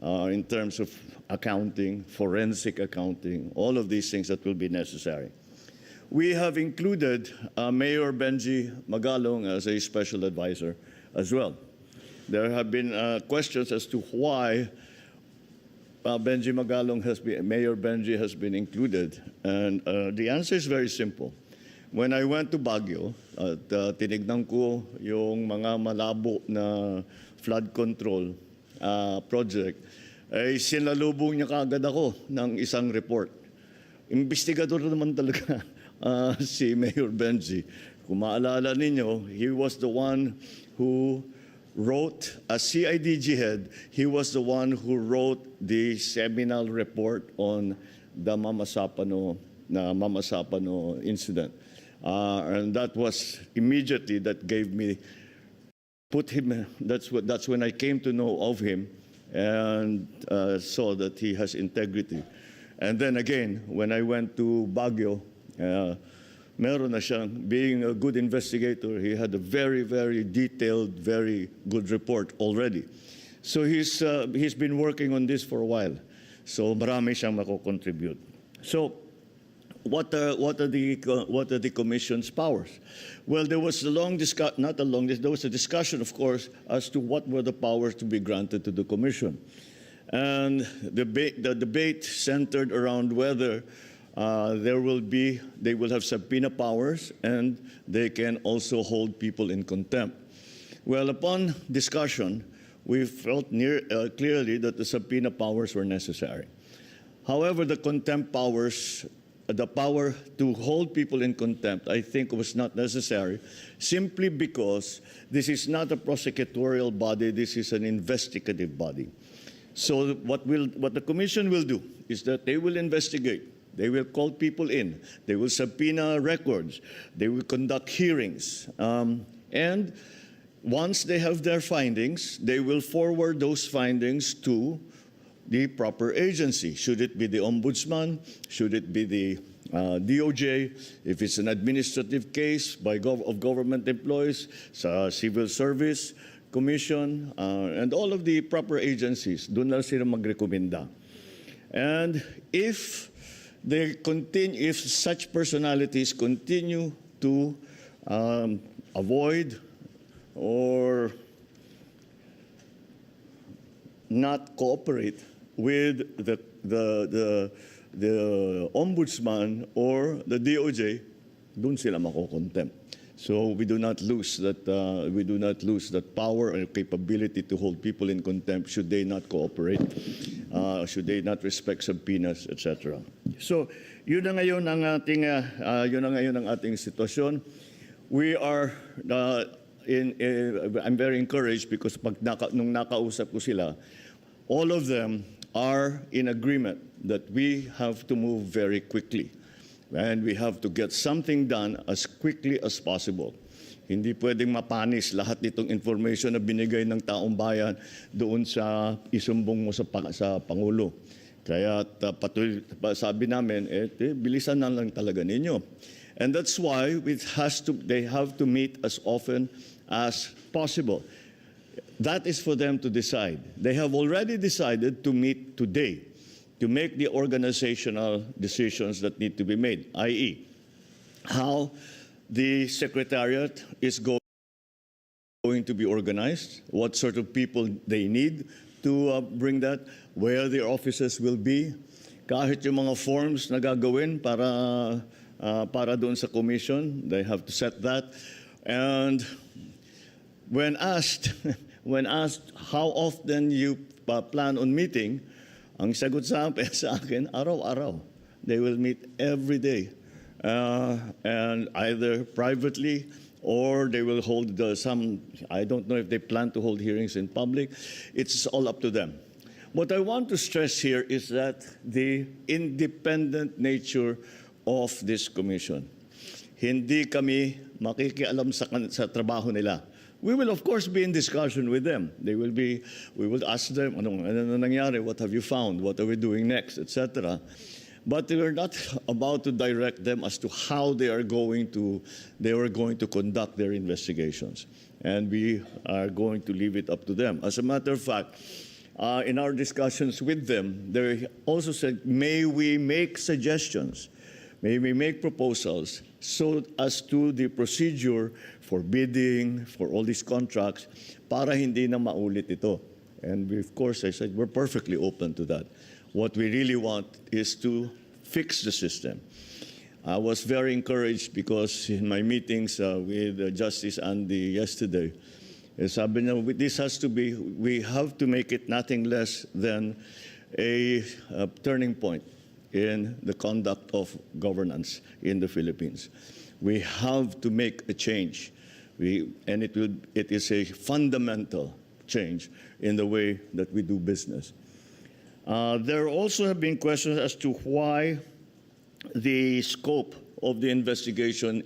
in terms of accounting, forensic accounting, all of these things that will be necessary. We have included Mayor Benji Magalong as a special advisor as well. There have been questions as to why Mayor Benji has been included, and the answer is very simple. When I went to Baguio, tinignan ko yung mga malabo na flood control project, ay sinalubong niya kaagad ako ng isang report. Investigador naman talaga si Mayor Benji. Kung maalala ninyo, he was the one who wrote, as CIDG head, he was the one who wrote the seminal report on the Mama Sapano incident. And that was immediately that gave me, that's when I came to know of him and saw that he has integrity. And then again, when I went to Baguio, meron na siyang, being a good investigator, he had a very, very detailed, very good report already. So he's been working on this for a while. So marami siyang mako-contribute. So what are the Commission's powers? Well, there was there was a discussion, of course, as to what were the powers to be granted to the Commission. And the debate centered around whether they will have subpoena powers, and they can also hold people in contempt. Well, upon discussion, we felt clearly that the subpoena powers were necessary. However, the contempt powers, the power to hold people in contempt, I think was not necessary, simply because this is not a prosecutorial body, this is an investigative body. So what the Commission will do is that they will investigate. They will call people in. They will subpoena records. They will conduct hearings. And once they have their findings, they will forward those findings to the proper agency. Should it be the Ombudsman? Should it be the DOJ? If it's an administrative case of government employees, Civil Service Commission, and all of the proper agencies, doon lang sila magrekomenda. And if such personalities continue to avoid or not cooperate with the Ombudsman or the DOJ, doon sila mako-contempt. So we do not lose that power or capability to hold people in contempt should they not cooperate, should they not respect subpoenas, etc. So yun na ngayon ang ating sitwasyon. We are I'm very encouraged because nung nakausap ko sila, all of them are in agreement that we have to move very quickly. And we have to get something done as quickly as possible. Hindi pwedeng mapanis lahat nitong information na binigay ng taong bayan doon sa isumbong mo sa Pangulo. Kaya sabi namin, bilisan na lang talaga ninyo. And that's why they have to meet as often as possible. That is for them to decide. They have already decided to meet today, to make the organizational decisions that need to be made, i.e., how the Secretariat is going to be organized, what sort of people they need to bring that, where their offices will be, kahit yung mga forms na gagawin para doon sa commission, they have to set that. And when asked how often you plan on meeting, ang sagot sa akin, araw-araw. They will meet every day. And either privately or they will hold I don't know if they plan to hold hearings in public. It's all up to them. What I want to stress here is that the independent nature of this commission. Hindi kami makikialam sa trabaho nila. We will, of course, be in discussion with them. We will ask them, ano nangyari, what have you found, what are we doing next, etc. But we are not about to direct them as to how they are going to conduct their investigations. And we are going to leave it up to them. As a matter of fact, in our discussions with them, they also said, may we make suggestions, may we make proposals so as to the procedure for bidding, for all these contracts, para hindi na maulit ito. And we, of course, I said, we're perfectly open to that. What we really want is to fix the system. I was very encouraged because in my meetings with Justice Andy yesterday, sabi niya, this has to be, we have to make it nothing less than a turning point in the conduct of governance in the Philippines. We have to make a change, and it is a fundamental change in the way that we do business. There also have been questions as to why the scope of the investigation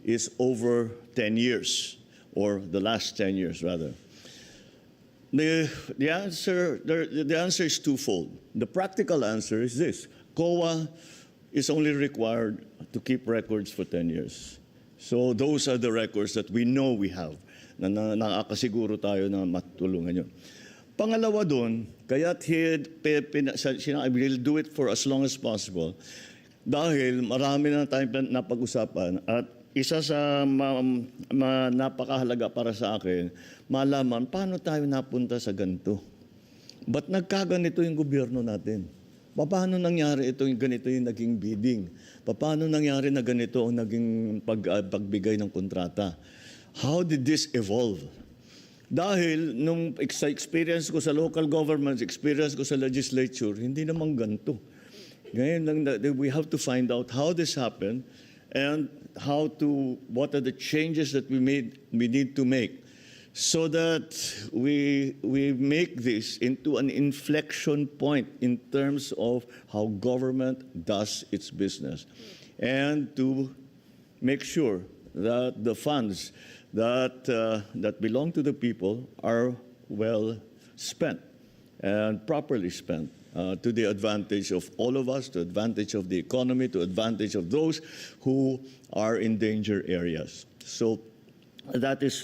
is over 10 years, or the last 10 years, rather. The answer is twofold. The practical answer is this. COA is only required to keep records for 10 years. So those are the records that we know we have, na nakakasiguro tayo na matulungan yun. Pangalawa doon, kaya't we'll do it for as long as possible dahil marami na tayong napag-usapan at isa sa napakahalaga para sa akin, malaman paano tayo napunta sa ganito. Ba't nagkaganito yung gobyerno natin? Paano nangyari ganito yung naging bidding? Paano nangyari na ganito ang naging pagbigay ng kontrata? How did this evolve? Dahil nung sa experience ko sa local governments, experience ko sa legislature, hindi naman ganito. Ngayon lang, we have to find out how this happened and what are the changes that we need to make so that we make this into an inflection point in terms of how government does its business, and to make sure that the funds that belong to the people are well spent and properly spent to the advantage of all of us, to the advantage of the economy, to the advantage of those who are in danger areas. So that is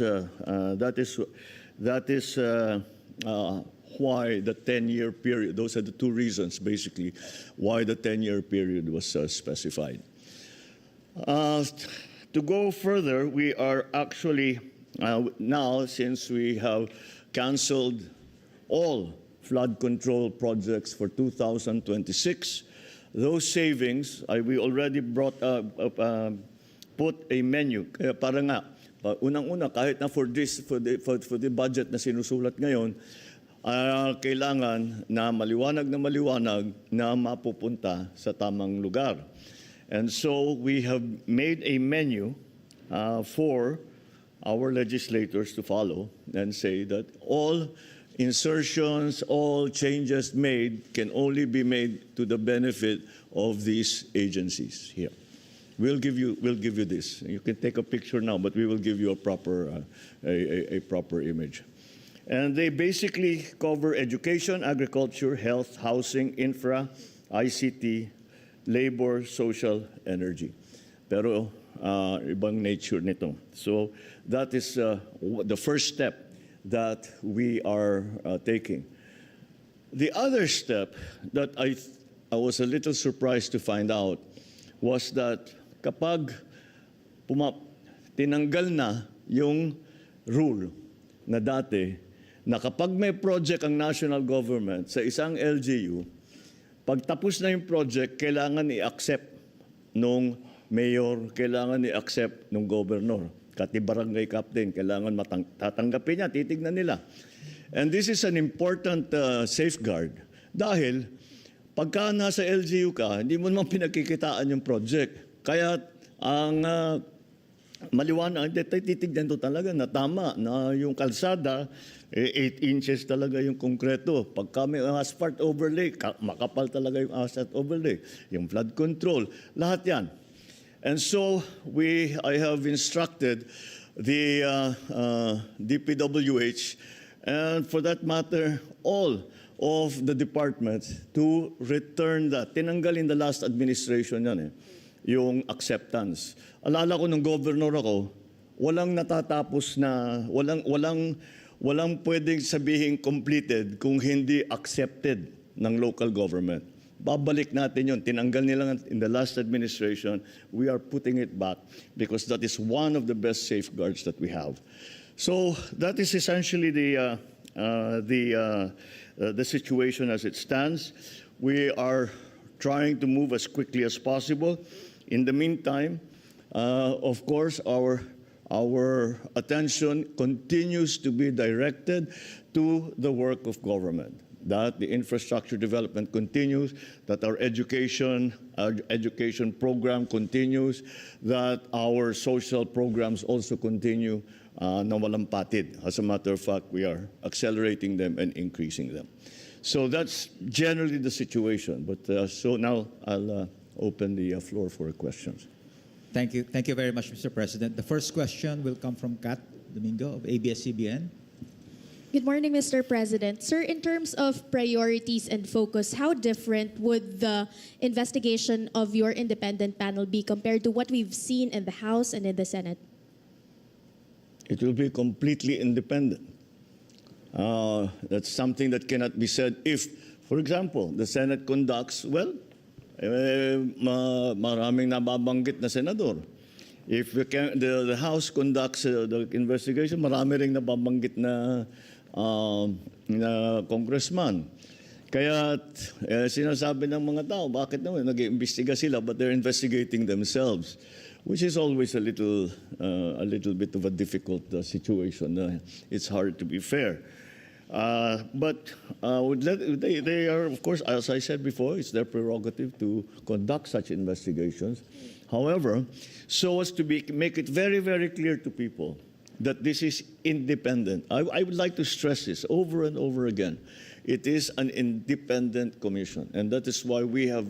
why the 10-year period, those are the two reasons basically why the 10-year period was specified. To go further, we are actually now, since we have canceled all flood control projects for 2026, those savings, we already put a menu. Kaya para nga, unang-una, kahit na for the budget na sinusulat ngayon, kailangan na maliwanag na mapupunta sa tamang lugar. And so we have made a menu for our legislators to follow and say that all insertions, all changes made can only be made to the benefit of these agencies here. We'll give you this. You can take a picture now, but we will give you a proper image. And they basically cover education, agriculture, health, housing, infra, ICT, labor, social, energy. Pero ibang nature nito. So that is the first step that we are taking. The other step that I was a little surprised to find out was that kapag tinanggal na yung rule na dati na kapag may project ang national government sa isang LGU, pag tapos na yung project, kailangan i-accept nung mayor, kailangan i-accept nung governor. Kati barangay captain, kailangan tatanggapin niya, titignan nila. And this is an important safeguard. Dahil, pagka nasa LGU ka, hindi mo naman pinagkikitaan yung project. Kaya, ang maliwanag, titignan to talaga na tama, na yung kalsada, 8 inches talaga yung konkreto. Pagka may asphalt overlay, makapal talaga yung asphalt overlay. Yung flood control, lahat yan. And so I have instructed the DPWH, and for that matter, all of the departments to return that. Tinanggal in the last administration yan yung acceptance. Alala ko nung governor ako, walang natatapos na, walang pwedeng sabihin completed kung hindi accepted ng local government. Babalik natin yun. Tinanggal nila in the last administration. We are putting it back because that is one of the best safeguards that we have. So that is essentially the situation as it stands. We are trying to move as quickly as possible. In the meantime, of course, our attention continues to be directed to the work of government, that the infrastructure development continues, that our education program continues, that our social programs also continue na walang patid. As a matter of fact, we are accelerating them and increasing them. So that's generally the situation. But so now I'll open the floor for questions. Thank you. Thank you very much, Mr. President. The first question will come from Kat Domingo of ABS-CBN. Good morning, Mr. President. Sir, in terms of priorities and focus, how different would the investigation of your independent panel be compared to what we've seen in the House and in the Senate? It will be completely independent. That's something that cannot be said if, for example, the Senate conducts, well, maraming nababanggit na senador. If the House conducts the investigation, marami ring nababanggit na congressman. Kaya sinasabi ng mga tao, bakit naman nag-iimbestiga sila but they're investigating themselves, which is always a little bit of a difficult situation. It's hard to be fair. But they are, of course, as I said before, it's their prerogative to conduct such investigations. However, so as to make it very, very clear to people that this is independent. I would like to stress this over and over again. It is an independent commission, and that is why we have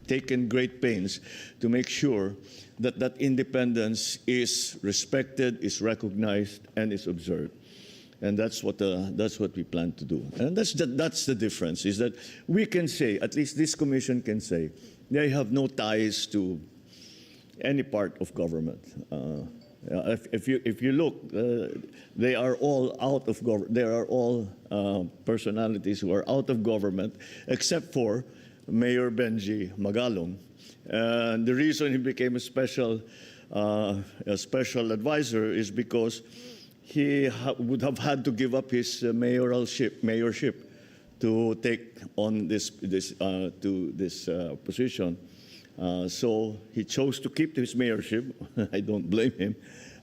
taken great pains to make sure that that independence is respected, is recognized, and is observed. And that's what we plan to do. And that's the difference, is that we can say, at least this commission can say, they have no ties to any part of government. If you look, they are all out of government. There are all personalities who are out of government, except for Mayor Benji Magalong. And the reason he became a special advisor is because he would have had to give up his mayorship to take on this position. So he chose to keep his mayorship. I don't blame him,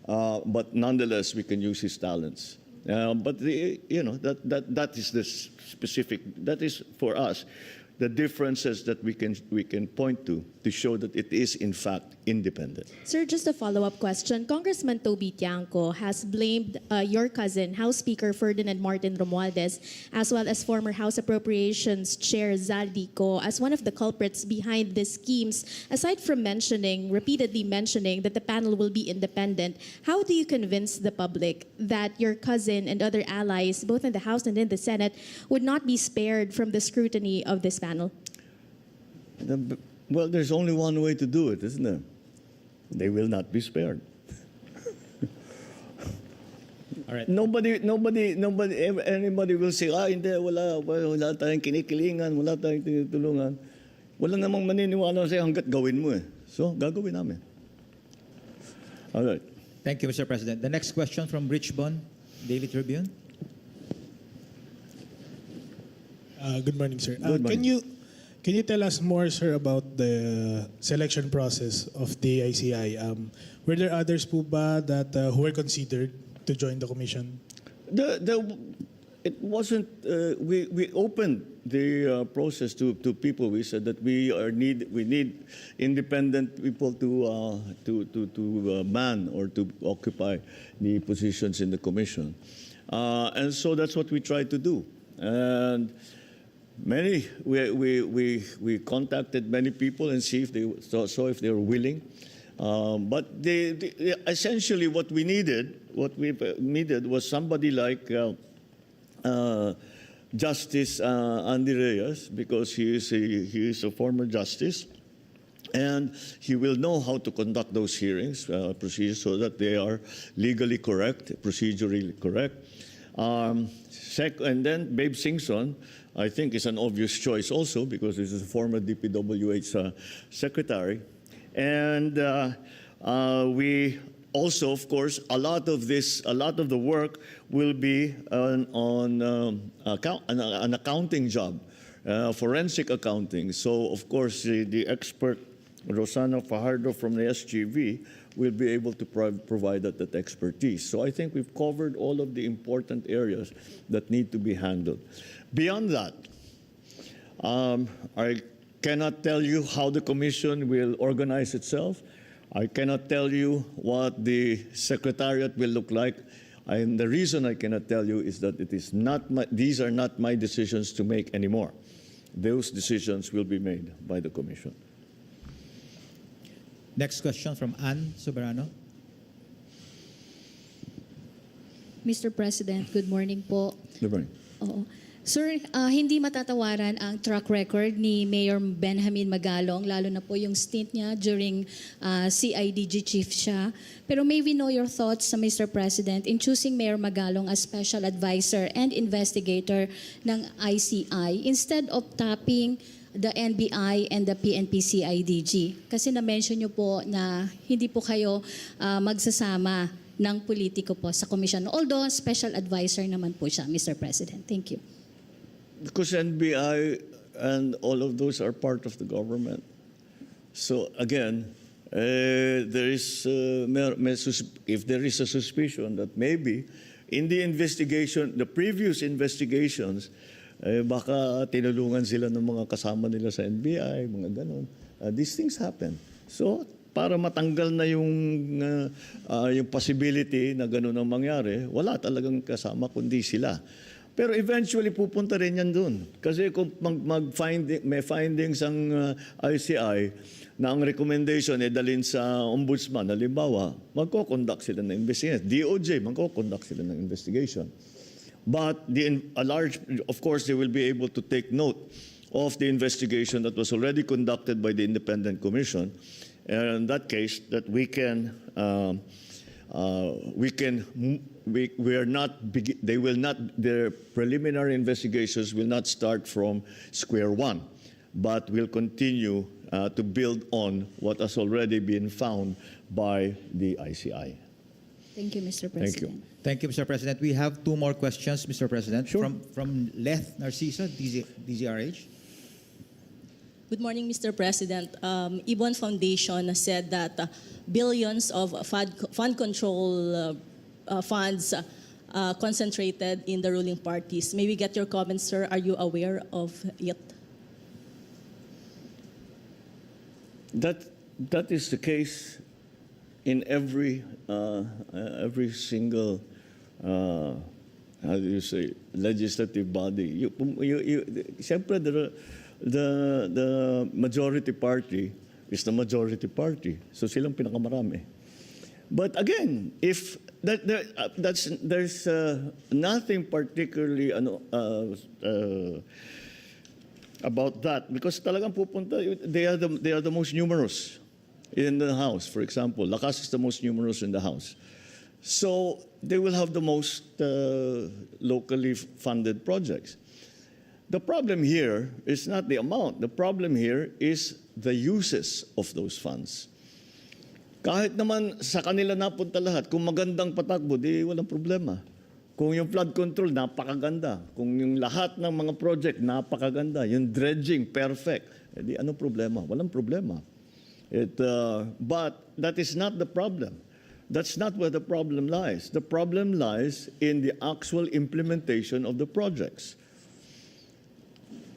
but nonetheless, we can use his talents. But that is the specific. That is for us the differences that we can point to show that it is in fact independent. Sir, just a follow-up question. Congressman Toby Tiangco has blamed your cousin, House Speaker Ferdinand Martin Romualdez, as well as former House Appropriations Chair Zaldico as one of the culprits behind the schemes. Aside from repeatedly mentioning that the panel will be independent, how do you convince the public that your cousin and other allies, both in the House and in the Senate, would not be spared from the scrutiny of this panel? Well, there's only one way to do it, isn't there? They will not be spared. All right. Anybody will say, hindi, wala tayong kinikilingan, wala tayong tinutulungan. Wala namang maniniwala sa'yo hanggat gawin mo eh. So, gagawin namin. All right. Thank you, Mr. President. The next question from Rich Bon, Daily Tribune. Good morning, sir. Good morning. Can you tell us more, sir, about the selection process of the ICI? Were there others po ba that who were considered to join the commission? It wasn't. We opened the process to people. We said that we need independent people to man or to occupy the positions in the commission, and so that's what we tried to do. And we contacted many people and see if they were willing. But essentially what we needed was somebody like Justice Andy Reyes, because he is a former justice, and he will know how to conduct those hearings procedures so that they are legally correct, procedurally correct. And then Babe Singson, I think, is an obvious choice also because this is a former DPWH secretary. And we also, of course, a lot of the work will be an accounting job, forensic accounting. So, of course, the expert Rosana Fajardo from the SGV will be able to provide that expertise. So I think we've covered all of the important areas that need to be handled. Beyond that, I cannot tell you how the commission will organize itself. I cannot tell you what the secretariat will look like. And the reason I cannot tell you is that these are not my decisions to make anymore. Those decisions will be made by the commission. Next question from Ann Soberano. Mr. President, good morning po. Good morning. Oo. Sir, hindi matatawaran ang track record ni Mayor Benjamin Magalong, lalo na po yung stint niya during CIDG chief siya. Pero may we know your thoughts, Mr. President, in choosing Mayor Magalong as special advisor and investigator ng ICI instead of tapping the NBI and the PNP CIDG? Kasi na-mention niyo po na hindi po kayo magsasama ng politiko po sa komisyon. Although special advisor naman po siya, Mr. President. Thank you. Because NBI and all of those are part of the government. So again, there is, if there is a suspicion that maybe in the investigation, the previous investigations, baka tinulungan sila ng mga kasama nila sa NBI, mga ganon. These things happen. So para matanggal na yung possibility na ganon ang mangyari, wala talagang kasama kundi sila. Pero eventually pupunta rin yan dun. Kasi kung may findings ang ICI na ang recommendation ay dalhin sa ombudsman, halimbawa, magko-conduct sila ng investigation. DOJ, magko-conduct sila ng investigation. But of course, they will be able to take note of the investigation that was already conducted by the independent commission. And in that case, that their preliminary investigations will not start from square one, but will continue to build on what has already been found by the ICI. Thank you, Mr. President. Thank you. Thank you, Mr. President. We have two more questions, Mr. President. Sure. From Leth Narcisa, DZRH. Good morning, Mr. President. Ibon Foundation said that billions of fund control funds concentrated in the ruling parties. May we get your comments, sir? Are you aware of it? That is the case in every single how do you say legislative body. Siyempre, the majority party is the majority party, so silang pinakamarami. But again, if there's nothing particularly about that, because talagang pupunta, they are the most numerous in the House. For example, Lakas is the most numerous in the House. So they will have the most locally funded projects. The problem here is not the amount. The problem here is the uses of those funds. Kahit naman sa kanila napunta lahat, kung magandang patakbo, di walang problema. Kung yung flood control, napakaganda. Kung yung lahat ng mga project, napakaganda. Yung dredging, perfect. Eh di ano problema? Walang problema. But that is not the problem. That's not where the problem lies. The problem lies in the actual implementation of the projects.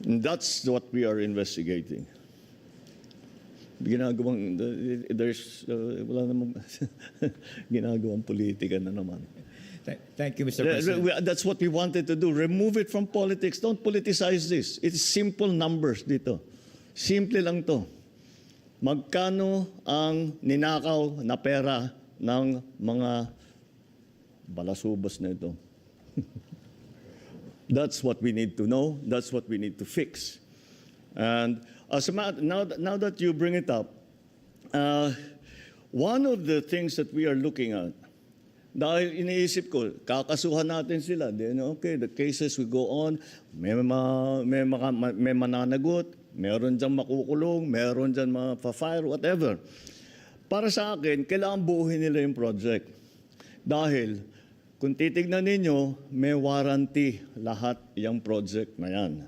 And that's what we are investigating. Wala namang ginagawang politika na naman. Thank you, Mr. President. That's what we wanted to do. Remove it from politics. Don't politicize this. It's simple numbers dito. Simple lang to. Magkano ang ninakaw na pera ng mga balasubas na ito? That's what we need to know. That's what we need to fix. And now that you bring it up, one of the things that we are looking at Dahil iniisip ko, kakasuhan natin sila. Then, okay, the cases will go on. May mananagot, meron dyan makukulong, meron dyan ma-fire, whatever. Para sa akin, kailangan buuhin nila yung project. Dahil, kung titignan ninyo, may warranty lahat yung project na yan.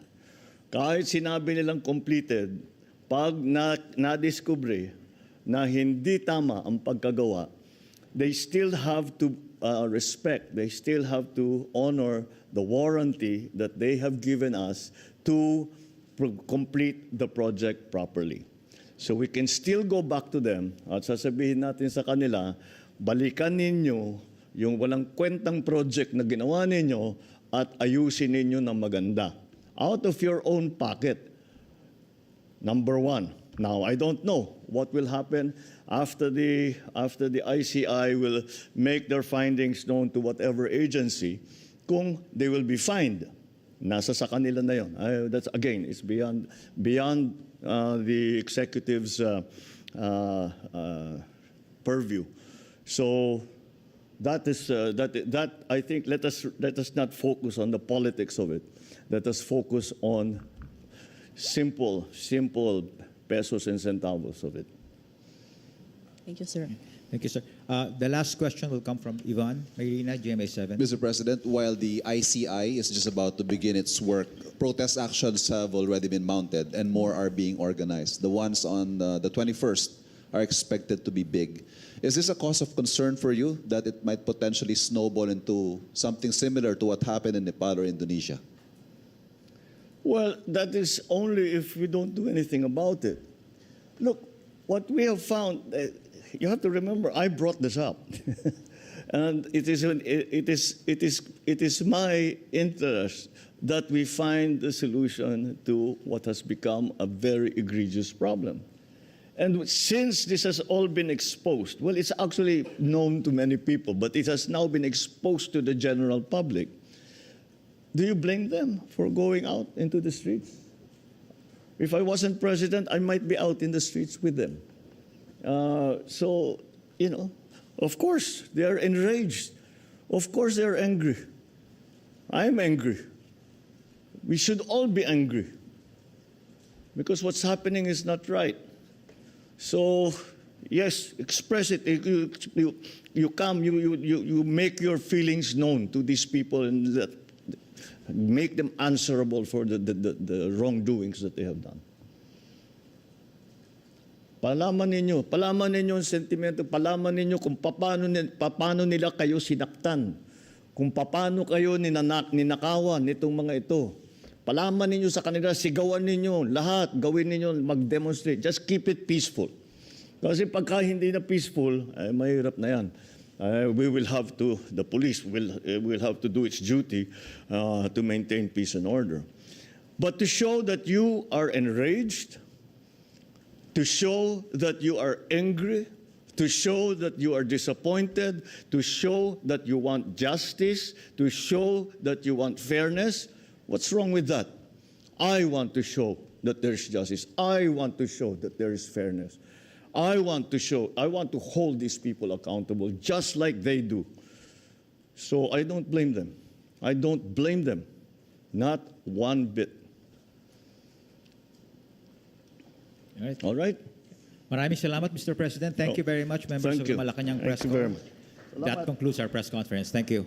Kahit sinabi nilang completed, pag na-discover na hindi tama ang pagkagawa, they still have to respect, they still have to honor the warranty that they have given us to complete the project properly. So we can still go back to them at sasabihin natin sa kanila, balikan ninyo yung walang kwentang project na ginawa ninyo at ayusin ninyo ng maganda. Out of your own pocket. Number one. Now, I don't know what will happen after the ICI will make their findings known to whatever agency, kung they will be fined. Nasa sa kanila na yun. That's, again, it's beyond the executive's purview. So that I think, let us not focus on the politics of it. Let us focus on simple pesos and centavos of it. Thank you, sir. Thank you, sir. The last question will come from Ivan Mayrina, GMA7. Mr. President, while the ICI is just about to begin its work, protest actions have already been mounted and more are being organized. The ones on the 21st are expected to be big. Is this a cause of concern for you that it might potentially snowball into something similar to what happened in Nepal or Indonesia? Well, that is only if we don't do anything about it. Look, what we have found, you have to remember, I brought this up. And it is my interest that we find the solution to what has become a very egregious problem. And since this has all been exposed, well, it's actually known to many people, but it has now been exposed to the general public. Do you blame them for going out into the streets? If I wasn't president, I might be out in the streets with them. So, you know, of course, they are enraged. Of course, they are angry. I'm angry. We should all be angry because what's happening is not right. So, yes, express it. You come, you make your feelings known to these people and make them answerable for the wrongdoings that they have done. Palaman ninyo ang sentimento, palaman ninyo kung paano nila kayo sinaktan, kung paano kayo ninakawan nitong mga ito. Palaman ninyo sa kanila, sigawan ninyo, lahat, gawin ninyo, mag-demonstrate. Just keep it peaceful. Kasi pagka hindi na peaceful, mahirap na yan. The police will have to do its duty to maintain peace and order. But to show that you are enraged, to show that you are angry, to show that you are disappointed, to show that you want justice, to show that you want fairness, what's wrong with that? I want to show that there's justice. I want to show that there is fairness. I want to hold these people accountable just like they do. So I don't blame them. I don't blame them. Not one bit. All right. All right? Maraming salamat, Mr. President. Thank you very much, members Thank of you. the Malacanang Thank Press you very Con. much. That concludes our press conference. Thank you.